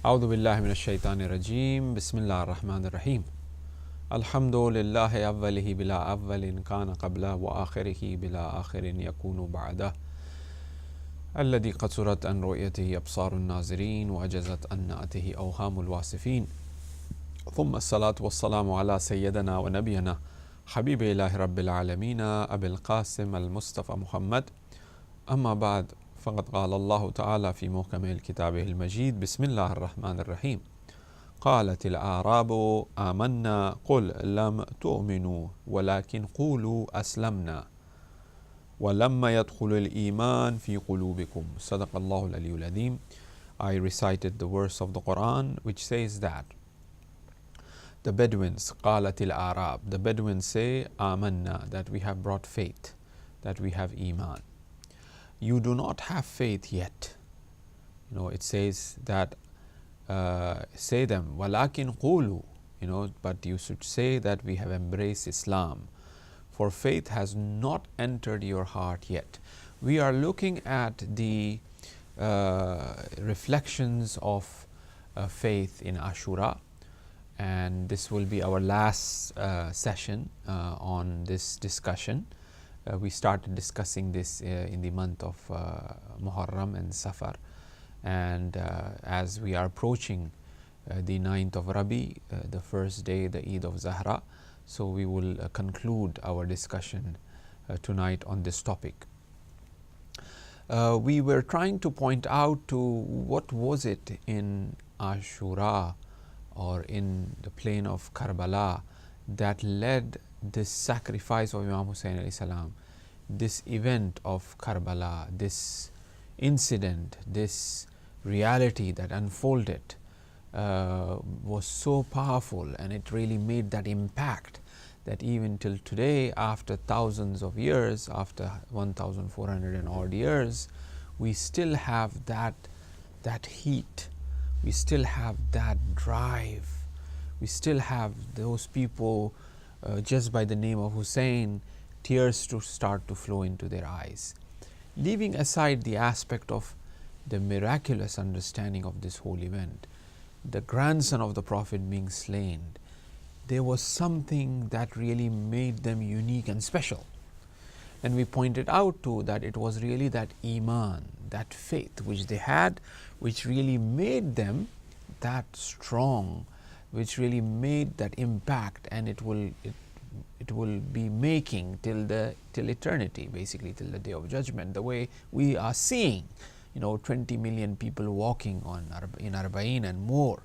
أعوذ بالله من الشيطان الرجيم بسم الله الرحمن الرحيم الحمد لله أوله بلا أول كان قبله وآخره بلا آخر يكون بعده الذي قصرت عن رؤيته أبصار الناظرين وعجزت عن نعته أوهام الواصفين ثم الصلاة والسلام على سيدنا ونبينا حبيب إله رب العالمين أبي القاسم المصطفى محمد أما بعد فقد قال الله تعالى في محكم كتابه المجيد بسم الله الرحمن الرحيم قالت الأعراب آمنا قل لم تؤمنوا ولكن قولوا أسلمنا ولما يدخل الإيمان في قلوبكم صدق الله العلي العظيم. I recited the verse of the Quran which says that the Bedouins, قالت الأعراب, the Bedouins say آمنا, that we have brought faith, that we have Iman. You do not have faith yet. It says that say them walakin qulu, but you should say that we have embraced Islam, for faith has not entered your heart yet. We are looking at the reflections of faith in Ashura, and this will be our last session on this discussion. We started discussing this in the month of Muharram and Safar, and as we are approaching the 9th of Rabi, the first day, the Eid of Zahra, so we will conclude our discussion tonight on this topic. We were trying to point out to what was it in Ashura or in the plain of Karbala that led this sacrifice of Imam Hussain alayhi salam, this event of Karbala, this incident, this reality that unfolded was so powerful, and it really made that impact that even till today, after thousands of years, after 1400 and odd years, we still have that heat, we still have that drive, we still have those people just by the name of Hussein, tears to start to flow into their eyes. Leaving aside the aspect of the miraculous understanding of this whole event, the grandson of the Prophet being slain, there was something that really made them unique and special. And we pointed out too that it was really that Iman, that faith which they had, which really made them that strong, which really made that impact, and it will be making till eternity, basically till the day of judgment, the way we are seeing 20 million people walking in Arba'in and more.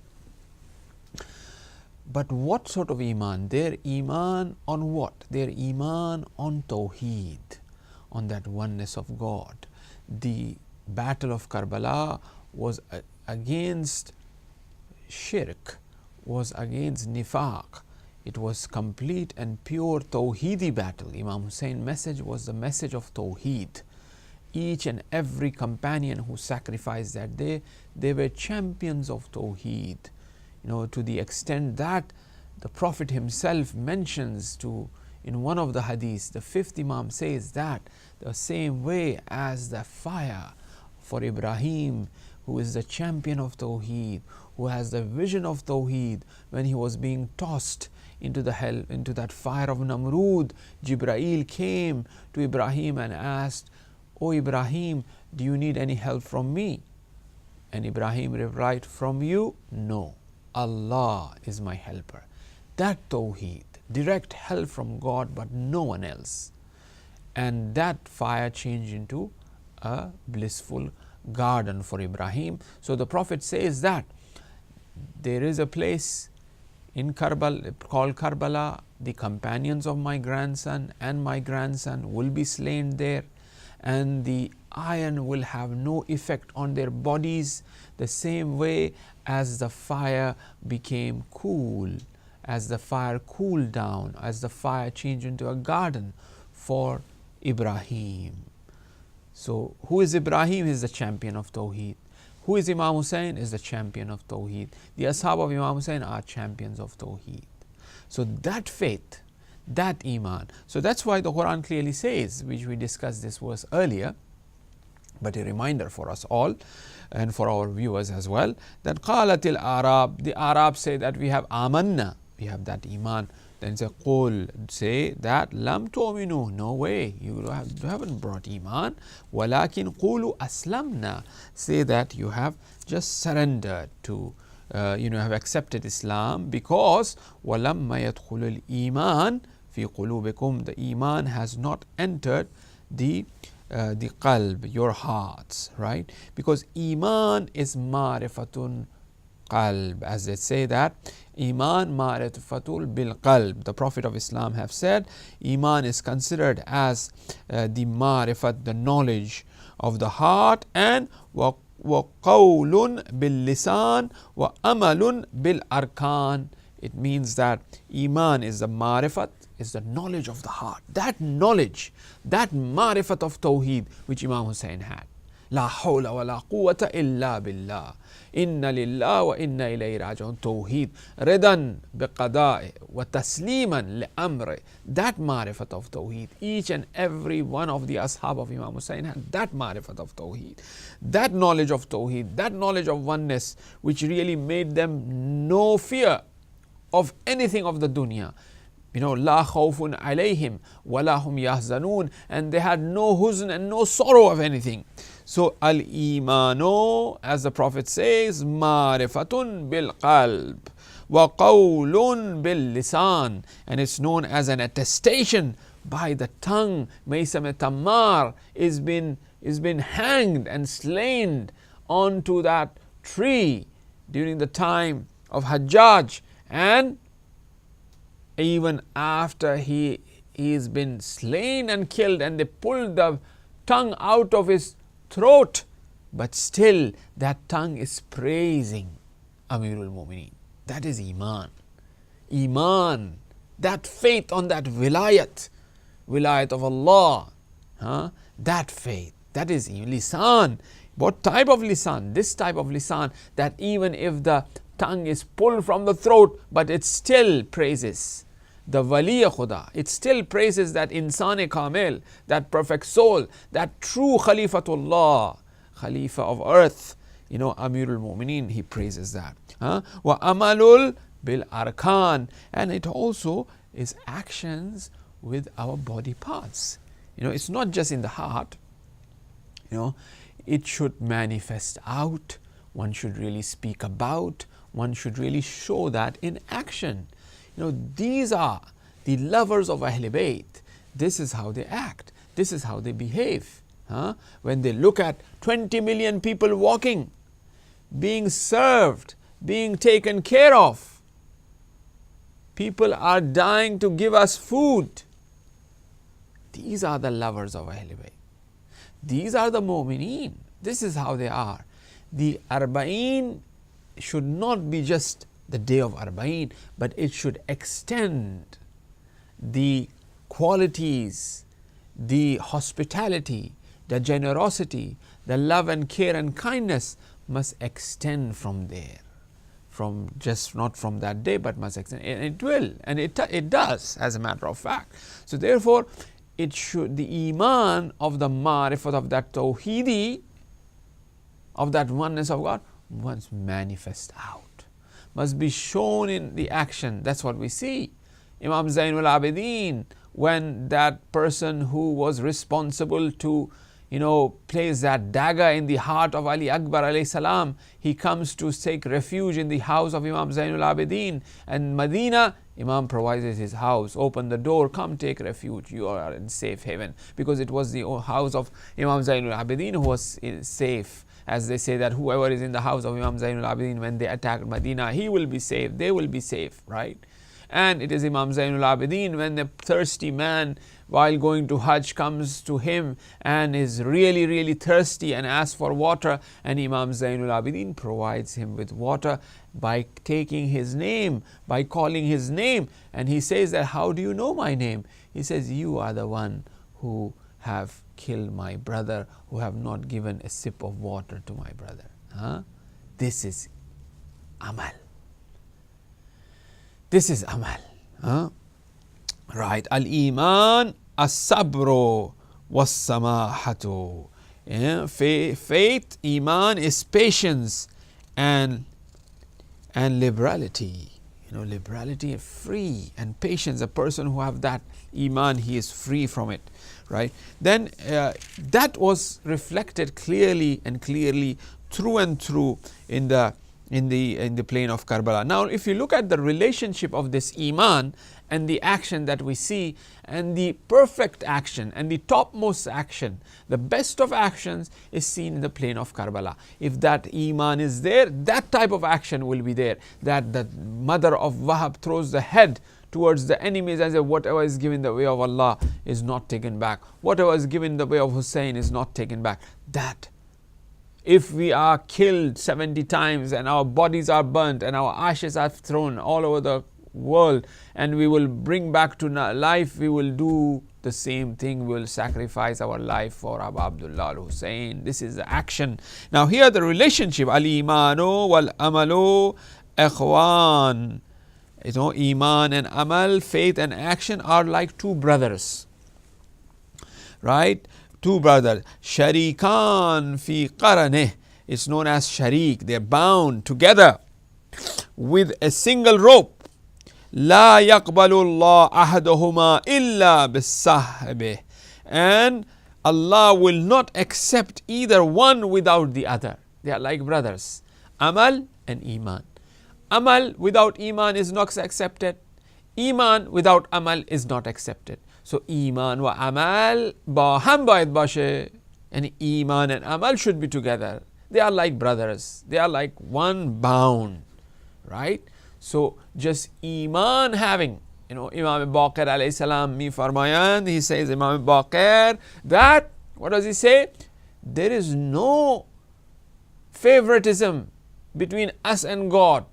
But what sort of Iman? Their Iman on what? Their Iman on Tawheed, on that oneness of God. The battle of Karbala was against shirk, was against nifaq. It was complete and pure Tawheedi battle. Imam Hussein's message was the message of Tawheed. Each and every companion who sacrificed that day, they were champions of Tawheed. To the extent that the Prophet himself mentions in one of the hadiths, the fifth Imam says that the same way as the fire for Ibrahim, who is the champion of Tawheed, who has the vision of Tawheed, when he was being tossed into that fire of Namrud, Jibreel came to Ibrahim and asked, "O Ibrahim, do you need any help from me?" And Ibrahim replied, "From you? No. Allah is my helper." That Tawheed, direct help from God but no one else. And that fire changed into a blissful garden for Ibrahim. So the Prophet says that there is a place in Karbala called Karbala, the companions of my grandson and my grandson will be slain there, and the iron will have no effect on their bodies, the same way as the fire became cool, as the fire cooled down, as the fire changed into a garden for Ibrahim. So who is Ibrahim? He is the champion of Tawheed. Who is Imam Hussain? Is the champion of Tawheed. The Ashab of Imam Hussain are champions of Tawheed. So that faith, that Iman. So that's why the Quran clearly says, which we discussed this verse earlier, but a reminder for us all, and for our viewers as well, that قالت الأعراب, the Arabs say that we have آمنا, we have that iman. Then say قل, say that لم تؤمنوا, no way, you haven't brought iman. ولكن قولوا أسلمنا, say that you have just surrendered to have accepted Islam, because وَلَمَّا يَدْخُلُ الْإِيمَانِ فِي قُلُوبِكُمْ, the iman has not entered the qalb, your hearts, right? Because iman is marifatun qalb, as they say that iman marifatul bil qalb. The Prophet of Islam have said iman is considered as the marifat, the knowledge of the heart, and وَقَوْلٌ بِاللِّسَانِ وَأَمَلٌ بِالْأَرْكَانِ. It means that iman is the marifat, is the knowledge of the heart. That knowledge, that marifat of Tawheed which Imam Hussein had. La hawla wa la quwwata illa billah. Inna lillah wa inna ilayhi raji'un. Tawheed. Ridan biqada'i wa tasliman li amri. That marifat of Tawheed. Each and every one of the ashab of Imam Hussein had that marifat of Tawheed. That knowledge of Tawheed, that knowledge of oneness, which really made them no fear of anything of the dunya. La khawfun alayhim wa la hum yahzanun, and they had no huzn and no sorrow of anything. So al-imanu, as the Prophet says, marifatun bil qalb wa qawlun bil lisan, and it's known as an attestation by the tongue. Maysam Tammar is been hanged and slain onto that tree during the time of Hajjaj, and even after he's been slain and killed, and they pulled the tongue out of his throat, but still that tongue is praising Amirul Mu'mineen. That is iman. Iman, that faith on that wilayat of Allah, that faith, that is lisan. What type of lisan? This type of lisan, that even if the tongue is pulled from the throat, but it still praises the Wali Khuda. It still praises that Insan Kamil, that perfect soul, that true Khalifatullah, Khalifa of earth, Amirul Mu'mineen, he praises that. Wa amalul bil arkan, and it also is actions with our body parts. It's not just in the heart, it should manifest out. One should really speak about, one should really show that in action. These are the lovers of Ahl Bayt. This is how they act. This is how they behave. When they look at 20 million people walking, being served, being taken care of, people are dying to give us food. These are the lovers of Ahl Bayt. These are the Mu'mineen. This is how they are. The Arba'een should not be just the day of Arba'een, but it should extend the qualities, the hospitality, the generosity, the love and care and kindness must extend from there, from just not from that day, but must extend, and it will, and it does, as a matter of fact. So therefore, it should, the iman of the marifat of that tawheedi, of that oneness of God, must manifest out, must be shown in the action. That's what we see. Imam Zainul Abidin, when that person who was responsible to place that dagger in the heart of Ali Akbar alayhi salam, he comes to take refuge in the house of Imam Zainul Abidin, and Medina, Imam provides his house, open the door, come take refuge, you are in safe haven, because it was the house of Imam Zainul Abidin who was safe. As they say that whoever is in the house of Imam Zainul Abidin, when they attack Medina, he will be safe, they will be safe, right? And it is Imam Zainul Abidin, when the thirsty man while going to Hajj comes to him and is really, really thirsty and asks for water, and Imam Zainul Abidin provides him with water by taking his name, by calling his name. And he says that, how do you know my name? He says, you are the one who have killed my brother, who have not given a sip of water to my brother. This is amal. This is amal. Right. Al-Iman as-sabru was-samahatu. Faith, iman, is patience and liberality. Liberality, free, and patience. A person who have that iman, he is free from it, right? Then that was reflected clearly through and through in the plain of Karbala. Now, if you look at the relationship of this iman and the action that we see, and the perfect action and the topmost action, the best of actions, is seen in the plain of Karbala. If that iman is there, that type of action will be there. That the mother of Wahab throws the head towards the enemies and says, whatever is given in the way of Allah is not taken back. Whatever is given in the way of Hussein is not taken back. That if we are killed 70 times and our bodies are burnt and our ashes are thrown all over the world, and we will bring back to life, we will do the same thing. We will sacrifice our life for Abu Abdullah al-Hussein. This is the action. Now here the relationship, al-imanu wal-amalu ikhwan. Iman and amal, faith and action, are like two brothers, right? Two brothers. Sharikan fi qaraneh. It's known as sharik. They're bound together with a single rope. La yaqbalullah ahaduhuma illa bisahbih. And Allah will not accept either one without the other. They are like brothers. Amal and iman. Amal without iman is not accepted. Iman without amal is not accepted. So iman wa amal ba ham bayad bashe. And iman and amal should be together. They are like brothers. They are like one bound, right? So just iman having, Imam Baqir alayhi salam mi farmayan, he says, Imam Baqir, that, what does he say? There is no favoritism between us and God.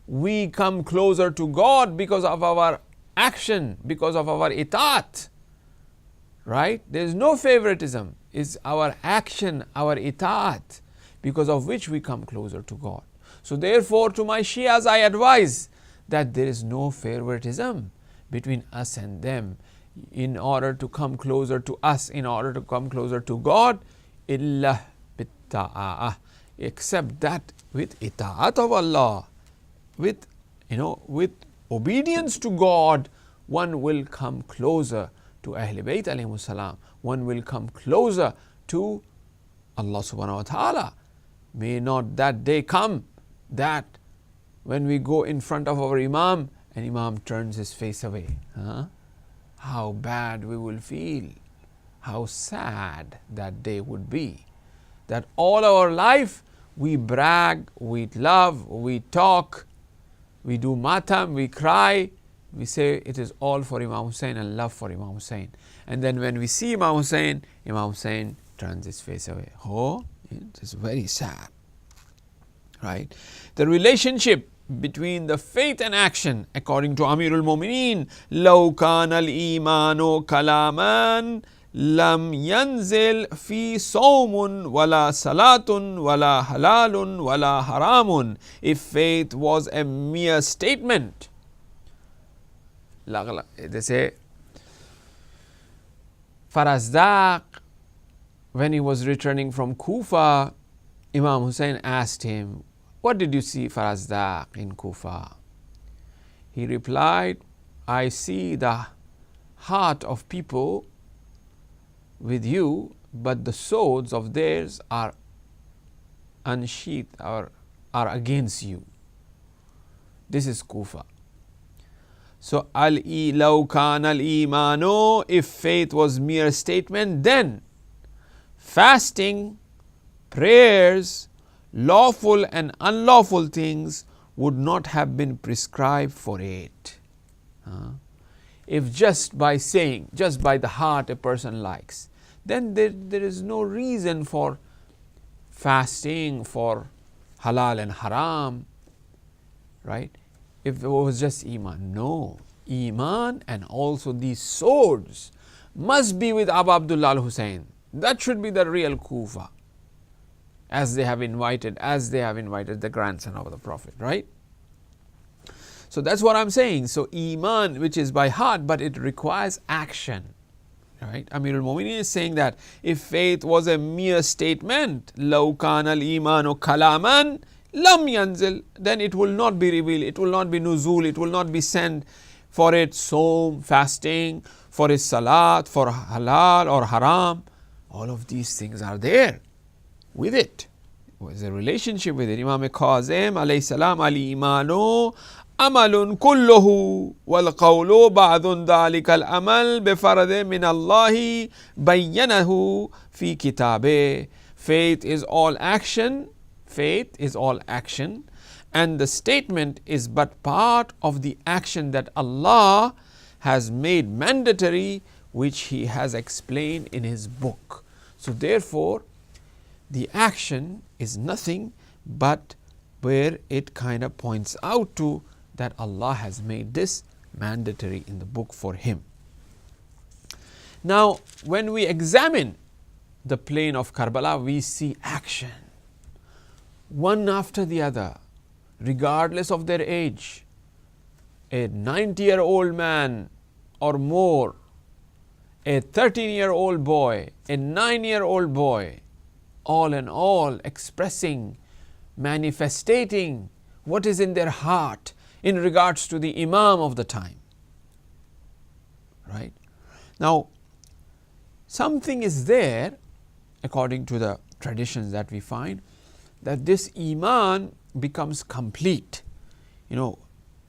We come closer to God because of our action, because of our itaat, right? There is no favoritism. It's our action, our itaat, because of which we come closer to God. So therefore, to my Shias I advise that there is no favoritism between us and them. In order to come closer to us, in order to come closer to God, illa bitta'ah, except that with itaat of Allah, with obedience to God, one will come closer to Ahl Bayt alayhimus salam. One will come closer to Allah subhanahu wa ta'ala. May not that day come that when we go in front of our Imam and Imam turns his face away. How bad we will feel. How sad that day would be. That all our life we brag, we love, we talk, we do matam, we cry, we say it is all for Imam Hussein and love for Imam Hussein. And then when we see Imam Hussein turns his face away. Oh, it is very sad. Right? The relationship between the faith and action, according to Amirul Mu'mineen, law kana al-imanu kalaman lam yanzil fi sawmun wala salatun wala halalun wala haramun. If faith was a mere statement, they say, Farazdaq, when he was returning from Kufa, Imam Hussein asked him, what did you see, Farazdaq, in Kufa? He replied, I see the heart of people with you, but the swords of theirs are unsheathed or are against you. This is Kufa. So, law kana al-imanu, if faith was mere statement, then fasting, prayers, lawful and unlawful things would not have been prescribed for it. If just by saying, just by the heart a person likes, then there is no reason for fasting, for halal and haram, right? If it was just iman. No, iman and also these swords must be with Abu Abdullah al-Hussein. That should be the real Kufa, as they have invited the grandson of the Prophet, right? So that's what I'm saying. So iman, which is by heart, but it requires action. Right? Amirul Mu'minin is saying that if faith was a mere statement, لَوْ كَانَ الْإِيمَانُ كَلَامًا لَمْ يَنزِلْ, then it will not be revealed, it will not be nuzul, it will not be sent for its sawm, fasting, for its salat, for halal or haram. All of these things are there with it. There's a relationship with it. Imam Kazim alayhi salam, al-imanu amalun kulluhu wal qawlu ba'dun dhalika al-amal bifarad min Allahi bayyanahu fi kitabih. Faith is all action. Faith is all action, and the statement is but part of the action that Allah has made mandatory, which He has explained in His book. So therefore, the action is nothing but where it kind of points out to that Allah has made this mandatory in the book for him. Now, when we examine the plain of Karbala, we see action, one after the other, regardless of their age. A 90-year-old man or more, a 13-year-old boy, a 9-year-old boy, all in all expressing, manifestating what is in their heart in regards to the Imam of the time. Right? Now, something is there, according to the traditions that we find, that this Iman becomes complete. You know,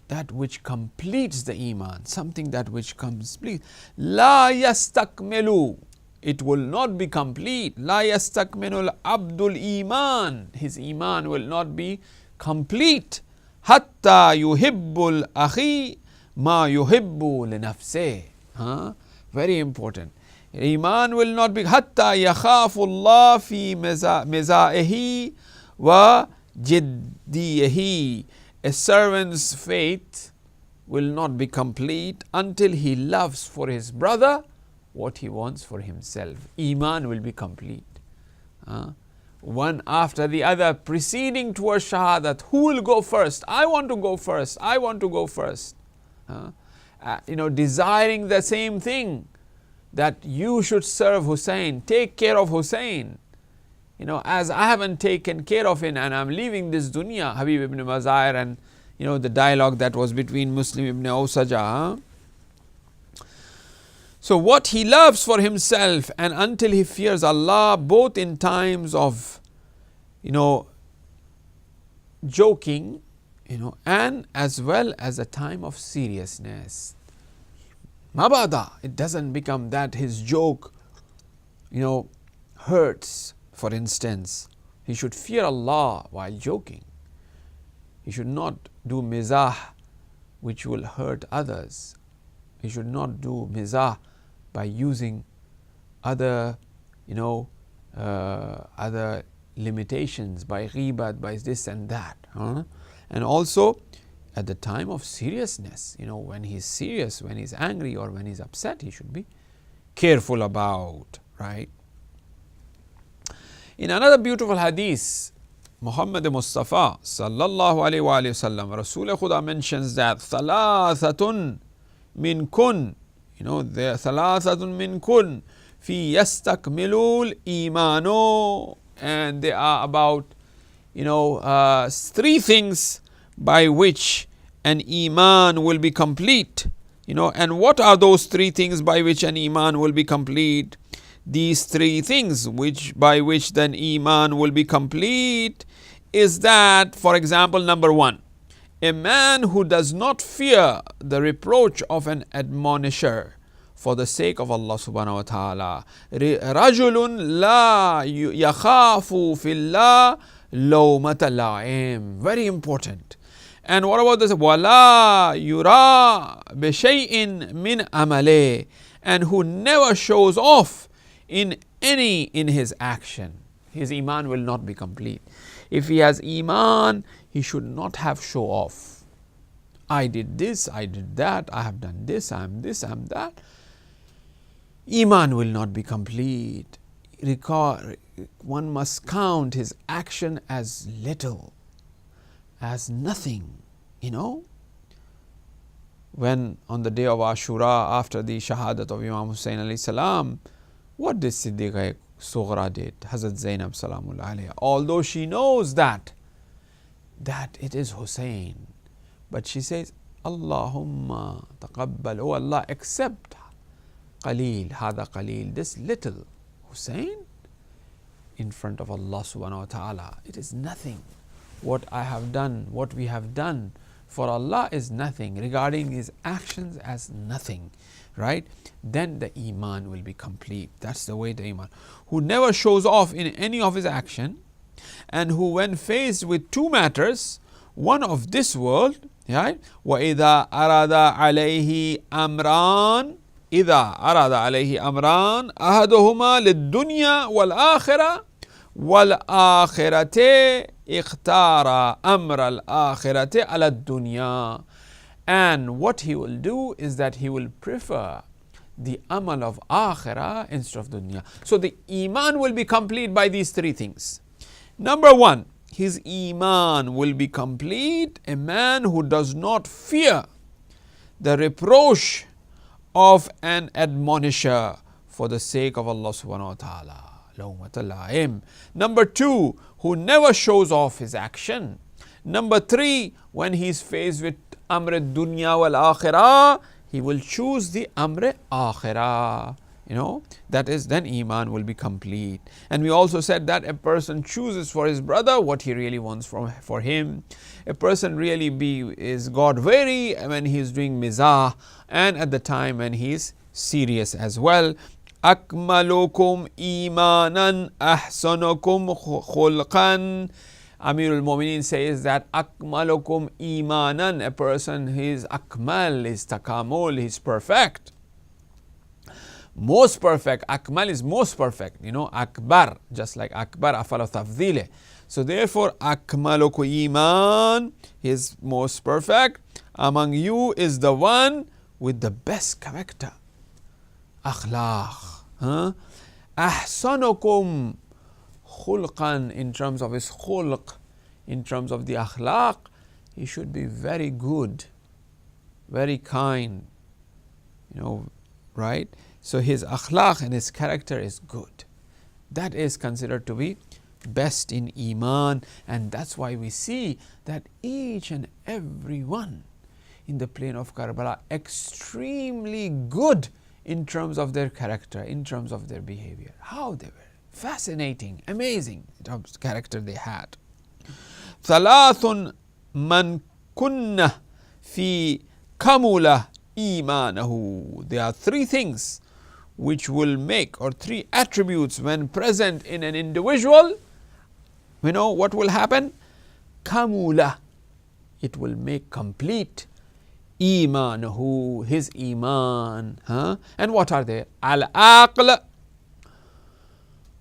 that which completes the Iman, something that which completes. La yastakmilu, it will not be complete. La yastakmilu abdul Iman, his Iman will not be complete. Hatta yuhibbul akhi ma yuhibbu li nafseh. Very important. Iman will not be hatta yakhafullah fi mizaihi wa jiddihi. A servant's faith will not be complete until he loves for his brother what he wants for himself. Iman will be complete. One after the other, proceeding towards shahadat. Who will go first? I want to go first. I want to go first. Desiring the same thing, that you should serve Hussein, take care of Hussein. As I haven't taken care of him and I'm leaving this dunya. Habib ibn Mazahir and the dialogue that was between Muslim ibn Awsaja. So what he loves for himself, and until he fears Allah, both in times of joking, and as well as a time of seriousness. Mabada, it doesn't become that his joke hurts. For instance, he should fear Allah while joking. He should not do mizah which will hurt others. He should not do mizah by using other other limitations, by ghibat, by this and that. And also at the time of seriousness, when he's serious, when he's angry or when he's upset, he should be careful about, right? In another beautiful hadith, Muhammad Mustafa sallallahu alayhi wa sallam, Rasul Khuda mentions that thalathatun min kun, there thalathatun min kun fi yastakmilul imano, and there are about three things by which an iman will be complete. And what are those three things by which an iman will be complete? These three things by which then iman will be complete is that, for example, number one, a man who does not fear the reproach of an admonisher for the sake of Allah subhanahu wa ta'ala. Rajulun la yakhafu fillah lawmata la'im. Very important. And what about this? Wala yura bishay'in min amale. And who never shows off in his action. His iman will not be complete. If he has iman, he should not have show off. I did this, I did that, I have done this, I am that. Iman will not be complete. One must count his action as little, as nothing, when on the day of Ashura, after the Shahadat of Imam Hussain alayhi salam, what did Siddiqa Sughra did, Hazrat Zainab salamullah alayha, although she knows that it is Hussein, but she says, Allahumma taqabbal, oh Allah, accept Qalil, hada Qalil, this little Hussein in front of Allah subhanahu wa ta'ala. It is nothing. What I have done, what we have done for Allah is nothing, regarding his actions as nothing, right? Then the Iman will be complete. That's the way the Iman. Who never shows off in any of his action, and who when faced with two matters, one of this world, right? وَإِذَا أَرَادَ عَلَيْهِ أَمْرًا إِذَا أَرَادَ عَلَيْهِ أَمْرًا أَحَدُهُمَا لِلدُّنْيَا وَالْآخِرَةِ وَالْآخِرَةِ اختار أمر الآخرة على الدنيا. And what he will do is that he will prefer the amal of akhirah instead of dunya. So the iman will be complete by these three things. Number one, his iman will be complete, a man who does not fear the reproach of an admonisher for the sake of Allah subhanahu wa ta'ala. Number two, who never shows off his action. Number three, when he is faced with amr dunya wal akhirah, he will choose the amr akhirah. That is, then iman will be complete. And we also said that a person chooses for his brother what he really wants for him. A person really is God weary when he is doing mizah, and at the time when he is serious as well. Akmalukum imanan ahsanukum khulqan. Amirul Mu'mineen says that akmalukum imanan, a person, his akmal, his takamul, his perfect. Most perfect, akmal is most perfect, akbar, just like akbar, afal tafdile. So therefore, akmalukum iman, his most perfect. Among you is the one with the best character. Akhlaq. Ahsanukum khulqan, in terms of his khulq, in terms of the akhlaq, he should be very good, very kind, right? So his akhlaq and his character is good. That is considered to be best in iman, and that's why we see that each and every one in the plain of Karbala extremely good in terms of their character, in terms of their behavior. How they were fascinating, amazing character they had. ثلاث من كن في كمل إيمانه. There are three things which will make, or three attributes when present in an individual. What will happen? Kamula. It will make complete imanuhu, his iman. And what are they? Al-aql,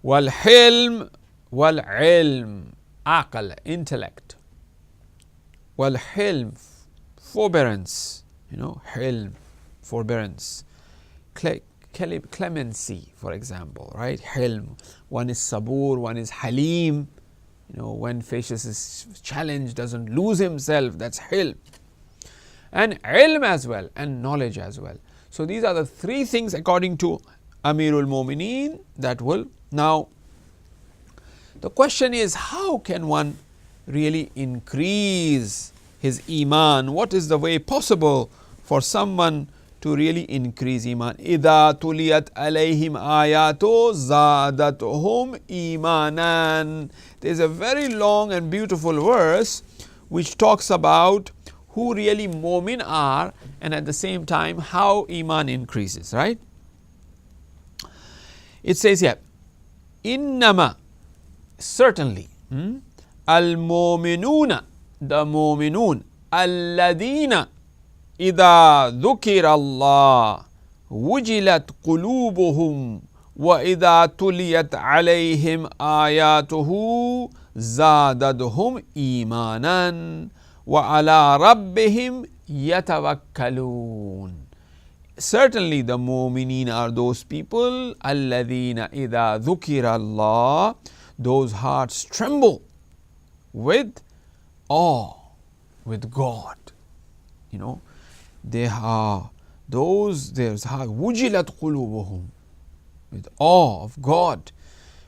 wal-hilm, wal-ilm. Aql, intellect. Wal-hilm, forbearance. Hilm, forbearance. Clemency, for example, right? Hilm. One is sabur, one is halim. When faces his challenge, doesn't lose himself. That's hilm. And ilm as well, and knowledge as well. So these are the three things according to Amirul Mu'mineen that will. Now, the question is, how can one really increase his iman? What is the way possible for someone to really increase iman? إِذَا تُلِيَتْ عَلَيْهِمْ آيَاتُ زَادَتْهُمْ إِيمَانًا. There is a very long and beautiful verse which talks about who really mu'min are, and at the same time how iman increases, right? It says here, innama, certainly, al-mu'minuna, the mu'minun, alladina idha dhukira Allah wujilat qulubuhum wa idha tuliyat alayhim ayatuhu zadadhum imanan wa ala rabbihim yatawakkalun. Certainly the mu'mineen are those people, alladhina idha dhukira Allah, those hearts tremble with awe, with God. They are those, there's wujilat qulubuhum, with awe of God.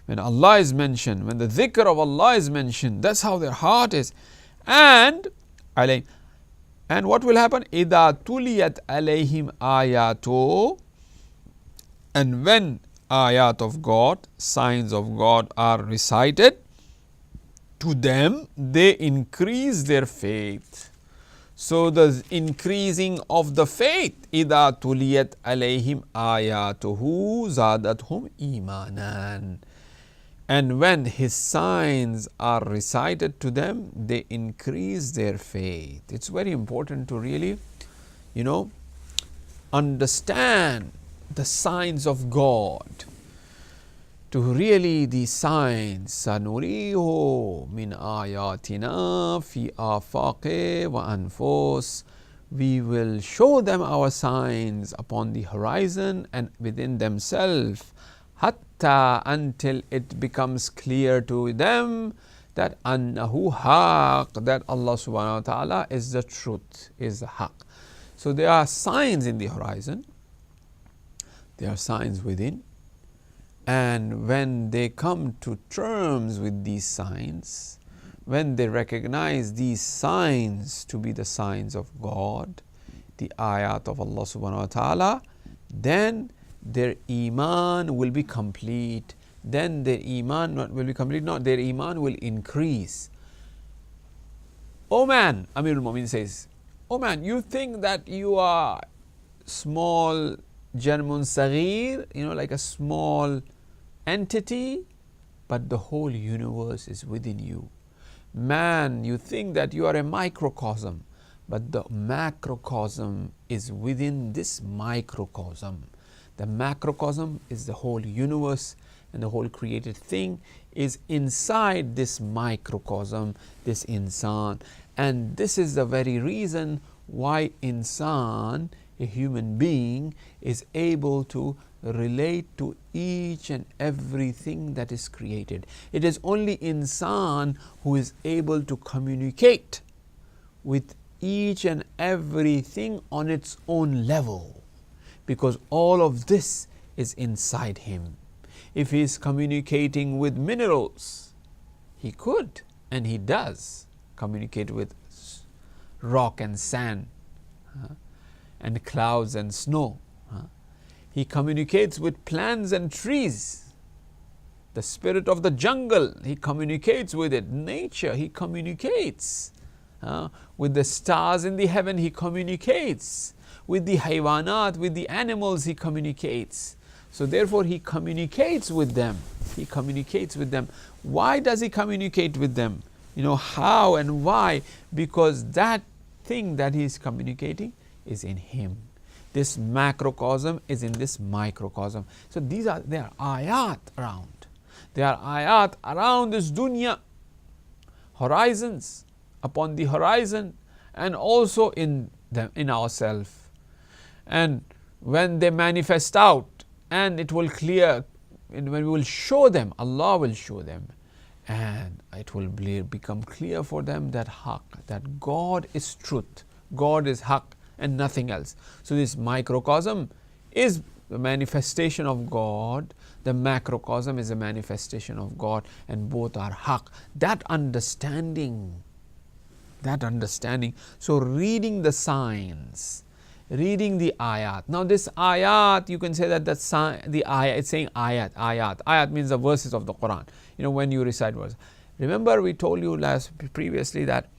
When Allah is mentioned, when the dhikr of Allah is mentioned, that's how their heart is. And what will happen? إِذَا تُلِيَتْ عَلَيْهِمْ آيَاتُ, and when ayat of God, signs of God are recited to them, they increase their faith. So the increasing of the faith, إِذَا تُلِيَتْ عَلَيْهِمْ آيَاتُهُ زَادَتْهُمْ إِيمَانًا. And when His signs are recited to them, they increase their faith. It's very important to really, understand the signs of God. To really, these signs, سَنُرِيهُ مِنْ آيَاتِنَا فِي آفَاقِ وَأَنفُسِ, we will show them our signs upon the horizon and within themselves, hatta, until it becomes clear to them that annahu haq, that Allah subhanahu wa ta'ala is the truth, is the haq. So there are signs in the horizon, there are signs within, and when they come to terms with these signs, when they recognize these signs to be the signs of God, the ayat of Allah subhanahu wa ta'ala, then their iman will be complete. Then their iman will be complete, not their iman will increase. Oh man, Amirul Mu'min says, oh man, you think that you are small, Jarmun Saghir, like a small entity, but the whole universe is within you. Man, you think that you are a microcosm, but the macrocosm is within this microcosm. The macrocosm is the whole universe, and the whole created thing is inside this microcosm, this insan. And this is the very reason why insan, a human being, is able to relate to each and everything that is created. It is only insan who is able to communicate with each and everything on its own level, because all of this is inside him. If he is communicating with minerals, he could and he does communicate with rock and sand, and clouds and snow. He communicates with plants and trees. The spirit of the jungle, he communicates with it. Nature, he communicates. With the stars in the heaven, he communicates. With the haywanat, with the animals, he communicates. So therefore, he communicates with them. He communicates with them. Why does he communicate with them? How and why? Because that thing that he is communicating is in him. This macrocosm is in this microcosm. So there are ayat around. There are ayat around this dunya, horizons, upon the horizon, and also in ourselves. And when they manifest out, and it will clear, and when we will show them, Allah will show them, and it will become clear for them that haq, that God is truth, God is haq, and nothing else. So this microcosm is the manifestation of God, the macrocosm is a manifestation of God, and both are haq. That understanding. So reading the signs, reading the ayat. Now this ayat, you can say that the ayat, it's saying ayat. Ayat means the verses of the Quran. When you recite verses. Remember we told you previously that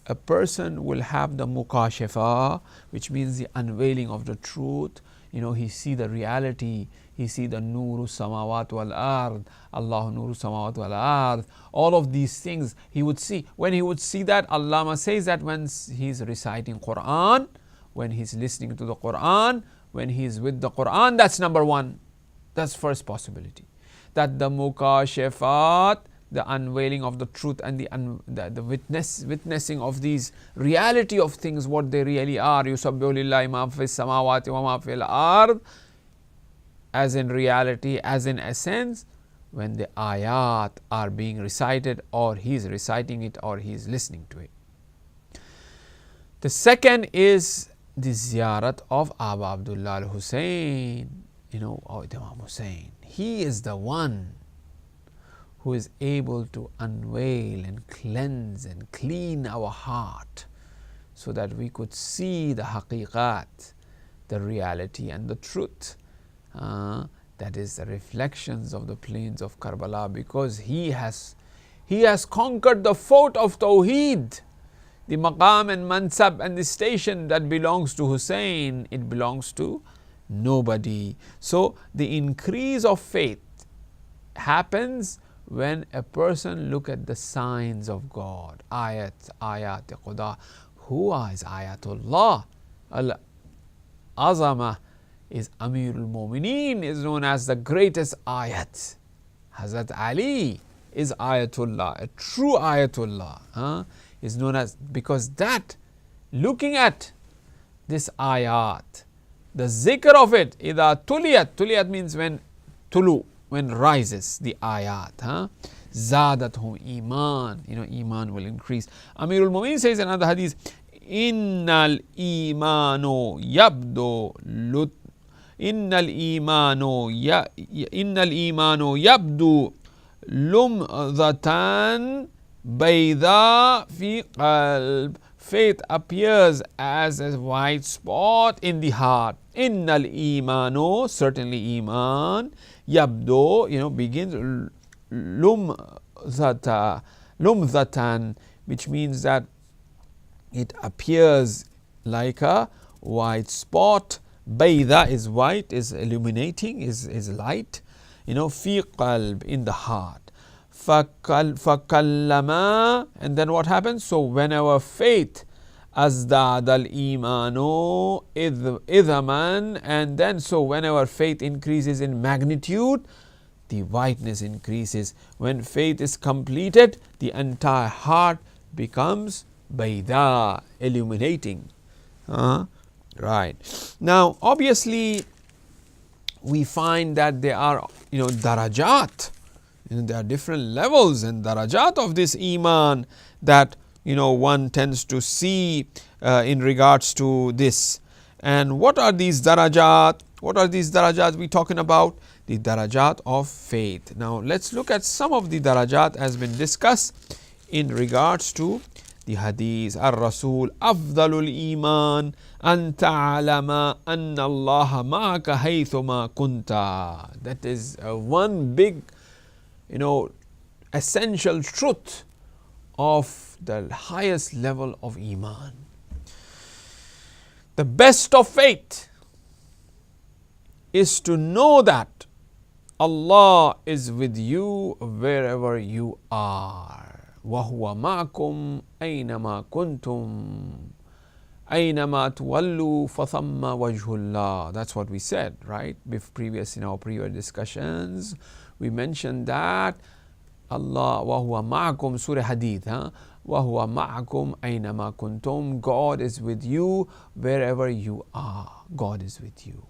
a person will have the mukashafa, which means the unveiling of the truth. He see the reality, he see the nuru samawat wal ard, Allah nuru samawat wal ard, all of these things he would see. When he would see that, Allama says that when he is reciting Quran, when he is listening to the Quran, when he is with the Quran, that's number one. That's first possibility. That the mukashafat, the unveiling of the truth, and the witnessing of these reality of things, what they really are. Yusabbihu lillahi ma fis samawati wa ma fil ard, as in reality, as in essence, when the ayat are being recited, or he is reciting it, or he is listening to it. The second is the ziyarat of Aba Abdullah al Hussein, or Imam Hussein. He is the one who is able to unveil and cleanse and clean our heart so that we could see the haqiqat, the reality and the truth. That is the reflections of the plains of Karbala, because he has conquered the fort of Tawheed. The maqam and mansab and the station that belongs to Hussein, it belongs to nobody. So the increase of faith happens when a person look at the signs of God. Ayat Quda. Who is Ayatullah? Al-Azamah is Amirul Mu'mineen, is known as the greatest ayat. Hazrat Ali is Ayatullah, a true Ayatullah. Is known as, because that, looking at this ayat, the zikr of it, idha tuliyat means when rises the ayat, zadathum iman, iman will increase. Amirul Mu'minin says in another hadith, innal imanu yabdu lumdhatan bayda fi qalb. Faith appears as a white spot in the heart. Innal imanu, certainly iman, yabdo, begins lumdhatan, which means that it appears like a white spot. Bayda is white, is illuminating, is light, fi qalb, in the heart. Fakallama, and then what happens? So whenever faith, azdad al imanu idhaman, and then so whenever faith increases in magnitude, the whiteness increases. When faith is completed, the entire heart becomes bayda, illuminating. Right. Now obviously we find that there are darajat. There are different levels and darajat of this iman that one tends to see in regards to this. And what are these darajat? What are these darajat we talking about? The darajat of faith. Now let's look at some of the darajat has been discussed in regards to the hadith. Ar-Rasul afdalul iman an ta'alama anna Allah ma'aka haythuma kunta. That is one big essential truth of the highest level of iman. The best of faith is to know that Allah is with you wherever you are. وَهُوَ مَعَكُمْ أَيْنَمَا كُنْتُمْ أَيْنَمَا تُوَلُّوا فَثَمَّ وَجْهُ اللَّهِ. That's what we said, right? In our previous discussions, we mentioned that Allah, وَهُوَ مَعَكُمْ, Surah Hadith, وَهُوَ مَعَكُمْ أَيْنَمَا كُنْتُمْ. God is with you wherever you are. God is with you.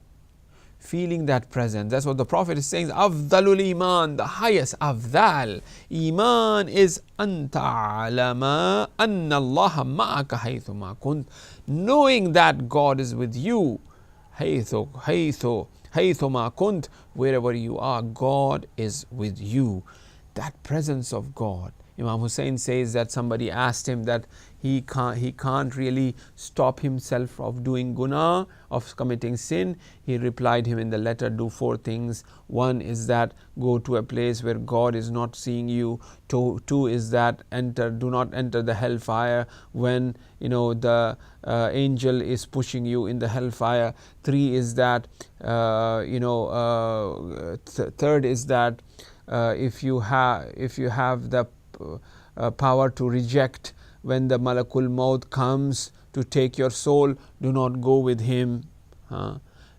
Feeling that presence. That's what the Prophet is saying. Afdalul iman, the highest afdal iman is anta'alama anna Allah ma'aka haythuma kunt. Knowing that God is with you, haythuma kunt, wherever you are, God is with you. That presence of God. Imam Hussein says that somebody asked him that he can't really stop himself of doing gunnah, of committing sin. He replied him in the letter, do 4 things. 1 is that go to a place where God is not seeing you. 2 is that do not enter the hellfire when the angel is pushing you in the hellfire. 3 is that third is that if you have the power to reject when the Malakul Maut comes to take your soul, do not go with him.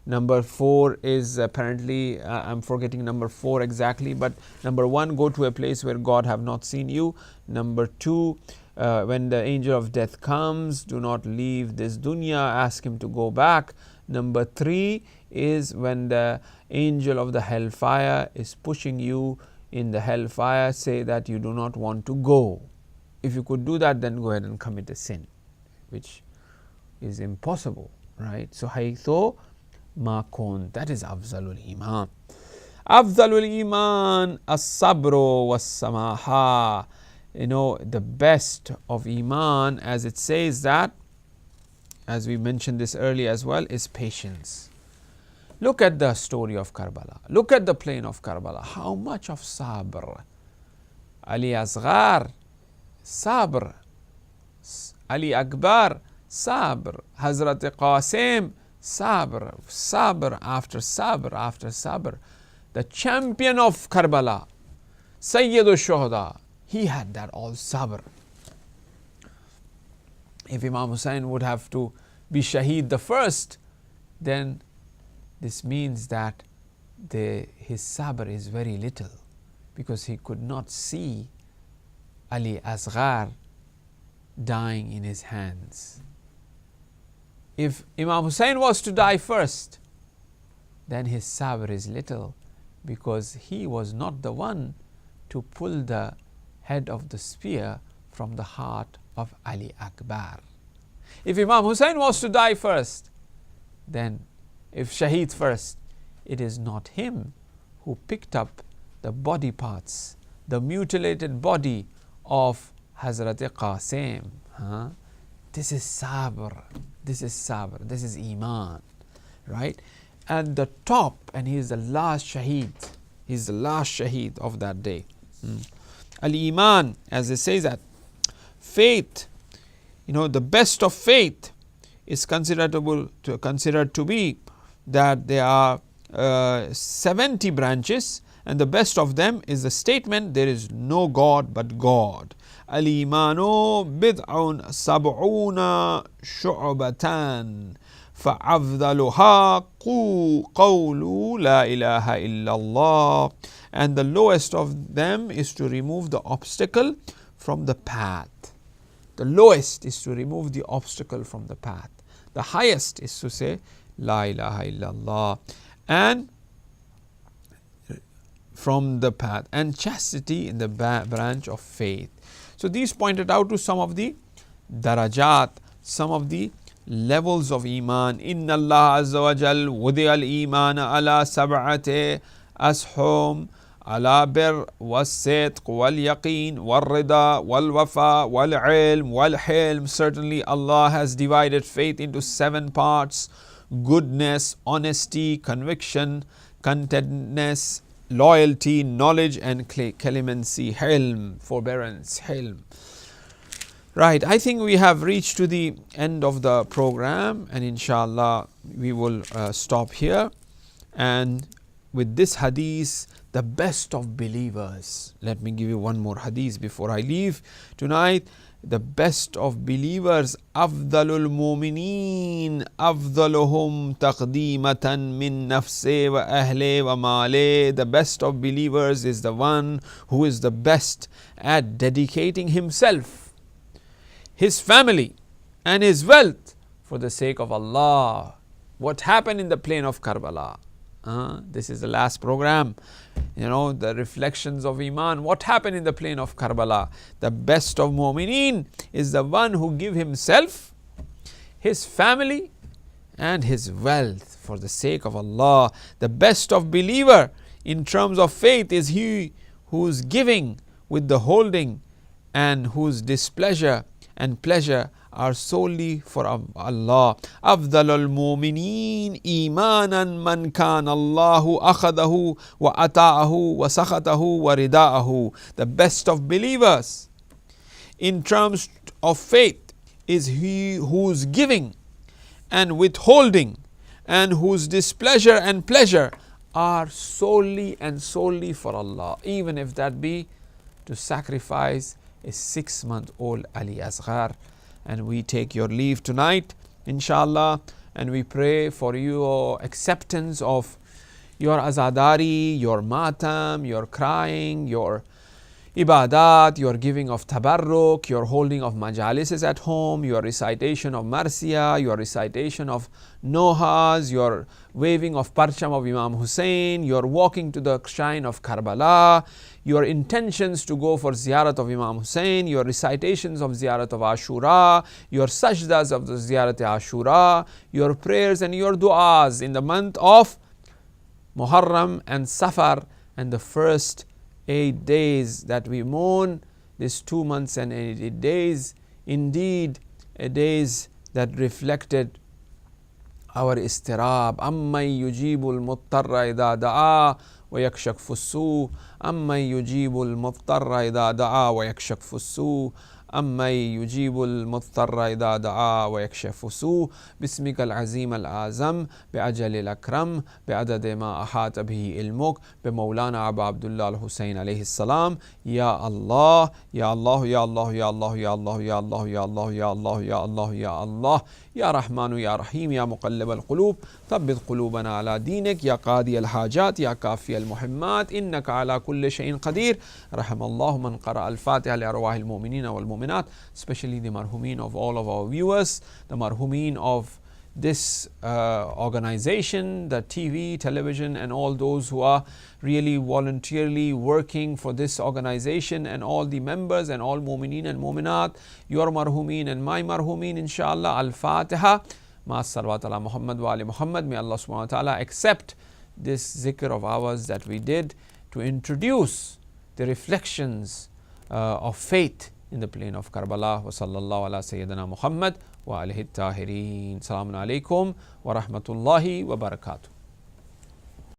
Number 4 is apparently, I'm forgetting number 4 exactly, but number 1, go to a place where God have not seen you. Number 2, when the angel of death comes, do not leave this dunya, ask him to go back. Number 3 is when the angel of the hellfire is pushing you in the hellfire, say that you do not want to go. If you could do that, then go ahead and commit a sin, which is impossible. right? So haythu ma kunt, that is afzalul iman. Afzalul iman as-sabru was-samaha. The best of iman, as it says that, as we mentioned this earlier as well, is patience. Look at the story of Karbala. Look at the plain of Karbala. How much of sabr. Ali Asghar, sabr. Ali Akbar, sabr. Hazrat Qasim, sabr. Sabr after sabr after sabr. The champion of Karbala, Sayyidu Shuhada, he had that all sabr. If Imam Hussain would have to be Shaheed the first, then this means that his sabr is very little, because he could not see Ali Asghar dying in his hands. If Imam Hussain was to die first, then his sabr is little, because he was not the one to pull the head of the spear from the heart of Ali Akbar. If Imam Hussain was to die first, then if Shaheed first, it is not him who picked up the body parts, the mutilated body of Hazrat Qasim. This is sabr, this is sabr, this is iman, right? And the top, and he is the last shaheed, he is the last shaheed of that day. Al-Iman, as it says that, faith, the best of faith is considered to be that there are 70 branches, and the best of them is the statement, there is no God but God. Al-Imanu bid'un sab'una shu'batan فَأَفْضَلُهَا قَوْلُ لَا إِلَهَ إِلَّا اللَّهِ. And the lowest of them is to remove the obstacle from the path. The lowest is to remove the obstacle from the path. The highest is to say La ilaha illallah, and from the path, and chastity in the branch of faith. So these pointed out to some of the darajat, some of the levels of iman. Inna Allah azza wa jal wudi al iman ala sab'ati ashum, ala bir was sidq wal yaqeen wal rida wal wafa wal ilm wal hilm. Certainly Allah has divided faith into 7 parts: goodness, honesty, conviction, contentedness, loyalty, knowledge, and clemency. Hilm, forbearance, hilm. Right, I think we have reached to the end of the program, and inshallah we will stop here. And with this hadith, the best of believers, let me give you one more hadith before I leave tonight. The best of believers, afdalul mu'mineen afdaluhum taqdeematan min nafse wa ahle wa male. The best of believers is the one who is the best at dedicating himself, his family, and his wealth for the sake of Allah. What happened in the plain of Karbala? This is the last program. The reflections of Iman. What happened in the plain of Karbala? The best of Mu'mineen is the one who give himself, his family, and his wealth for the sake of Allah. The best of believer in terms of faith is he whose giving with the holding, and whose displeasure and pleasure are solely for Allah. Afdalul mu'mineen imanan man kana Allahu akhadahu wa ata'ahu wa sakhatahu wa rida'ahu. The best of believers in terms of faith is he whose giving and withholding and whose displeasure and pleasure are solely and solely for Allah, even if that be to sacrifice a 6-month-old Ali Asghar. And we take your leave tonight, inshallah, and we pray for your acceptance of your azadari, your matam, your crying, your ibadat, your giving of tabarruk, your holding of majalises at home, your recitation of marsiya, your recitation of nohas, your waving of parcham of Imam Hussein, your walking to the shrine of Karbala, your intentions to go for ziyarat of Imam Hussein, your recitations of ziyarat of Ashura, your sajdas of the ziyarat Ashura, your prayers and your du'as in the month of Muharram and Safar, and the first 8 days that we mourn, these 2 months and 8 days, indeed days that reflected our istirab. Amman yujibul muttarra idha da'a wa yakshakfu su. Amman yujibul muttarra idha da'a wa yakshakfu su. أمن يجيب المضطر إذا دعا ويكشف سوء باسمك العظيم الأعظم بعجل الأكرم بعدد ما أحاط به علمك بمولانا أبا عبد الله الحسين عليه السلام. يا الله يا الله يا الله يا الله يا الله يا الله يا الله يا الله يا الله يا الله يا رحمن يا رحيم يا مقلب القلوب ثبت قلوبنا على دينك يا قاضي الحاجات يا كافي المهمات إنك على كل شيء قدير. رحم الله من قرأ الفاتحة لأرواح المؤمنين والمؤمنات, especially the marhumin of all of our viewers, the marhumin of this organization, the TV, television, and all those who are really voluntarily working for this organization, and all the members and all mu'mineen and mu'minat, your marhumin and my marhumin, inshallah. Al-Fatiha. Ma salawat ala Muhammad wa ali Muhammad. May Allah subhanahu wa ta'ala accept this zikr of ours that we did to introduce the reflections of faith in the plain of Karbala. Wa sallallahu ala Sayyidina Muhammad wa alihi tahirin. Assalamu alaikum wa rahmatullahi wa barakatuh.